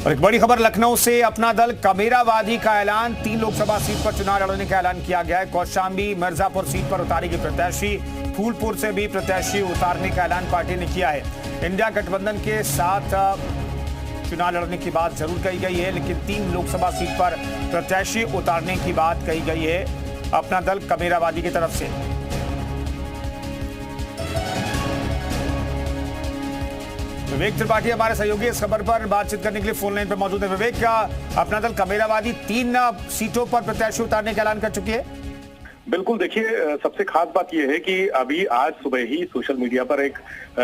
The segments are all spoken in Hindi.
और एक बड़ी खबर लखनऊ से, अपना दल कमेरावादी का ऐलान। 3 लोकसभा सीट पर चुनाव लड़ने का ऐलान किया गया है। कौशाम्बी मिर्जापुर सीट पर उतारेगी प्रत्याशी, फूलपुर से भी प्रत्याशी उतारने का ऐलान पार्टी ने किया है। इंडिया गठबंधन के साथ चुनाव लड़ने की बात जरूर कही गई है, लेकिन 3 लोकसभा सीट पर प्रत्याशी उतारने की बात कही गई है अपना दल कमेरावादी की तरफ से। विवेक त्रिपाठी हमारे सहयोगी इस खबर पर बातचीत करने के लिए फोन लाइन पर मौजूद है। विवेक, अपना दल कमेरावादी 3 सीटों पर प्रत्याशी उतारने का ऐलान कर चुकी है। बिल्कुल, देखिए, सबसे खास बात यह है कि अभी आज सुबह ही सोशल मीडिया पर एक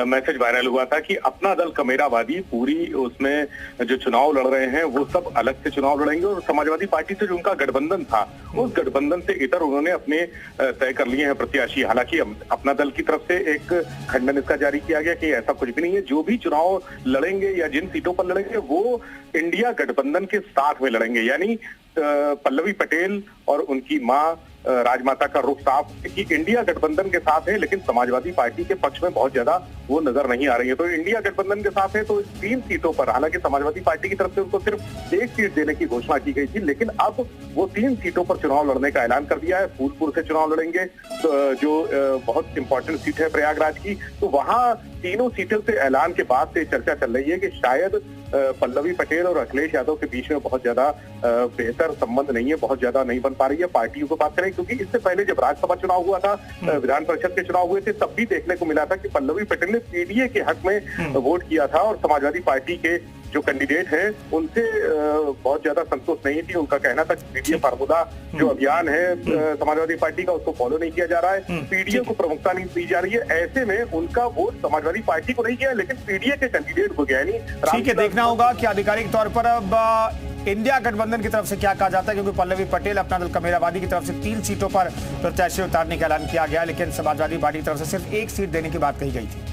मैसेज वायरल हुआ था कि अपना दल कमेरावादी पूरी उसमें जो चुनाव लड़ रहे हैं वो सब अलग से चुनाव लड़ेंगे और समाजवादी पार्टी से जो उनका गठबंधन था उस गठबंधन से इतर उन्होंने अपने तय कर लिए हैं प्रत्याशी। हालांकि अपना दल की तरफ से एक खंडन इसका जारी किया गया कि ऐसा कुछ भी नहीं है। जो भी चुनाव लड़ेंगे या जिन सीटों पर लड़ेंगे वो इंडिया गठबंधन के साथ में लड़ेंगे, यानी पल्लवी पटेल और उनकी मां राजमाता का रुख साफ कि इंडिया गठबंधन के साथ है, लेकिन समाजवादी पार्टी के पक्ष में बहुत ज्यादा वो नजर नहीं आ रही है। तो इंडिया गठबंधन के साथ है तो 3 सीटों पर, हालांकि समाजवादी पार्टी की तरफ से उनको सिर्फ 1 सीट देने की घोषणा की गई थी, लेकिन अब वो 3 सीटों पर चुनाव लड़ने का ऐलान कर दिया है। फूलपुर से चुनाव लड़ेंगे, तो जो बहुत इंपॉर्टेंट सीट है प्रयागराज की, तो वहां तीनों सीटों से ऐलान के बाद से चर्चा चल रही है कि शायद पल्लवी पटेल और अखिलेश यादव के बीच में बहुत ज्यादा बेहतर संबंध नहीं है, बहुत ज्यादा नहीं बन पा रही है। पार्टियों को बात करें, क्योंकि इससे पहले जब राज्यसभा चुनाव हुआ था, विधान परिषद के चुनाव हुए थे, तब भी देखने को मिला था कि पल्लवी पटेल ने पीडीए के हक में वोट किया था और समाजवादी पार्टी के जो कैंडिडेट हैं उनसे बहुत ज्यादा संतोष नहीं थी। उनका कहना था कि पीडीए फार्मूला जो अभियान है समाजवादी पार्टी का उसको फॉलो नहीं किया जा रहा है, पीडीए को प्रमुखता नहीं दी जा रही है। ऐसे में उनका वोट समाजवादी पार्टी को नहीं गया, लेकिन पीडीए के कैंडिडेट को गया। नहीं, ठीक है, देखना होगा कि आधिकारिक तौर पर अब इंडिया गठबंधन की तरफ से क्या कहा जाता है, क्योंकि पल्लवी पटेल अपना दल कमेरावादी की तरफ से 3 सीटों पर प्रत्याशी उतारने का ऐलान किया गया, लेकिन समाजवादी पार्टी की तरफ से सिर्फ 1 सीट देने की बात कही गई थी।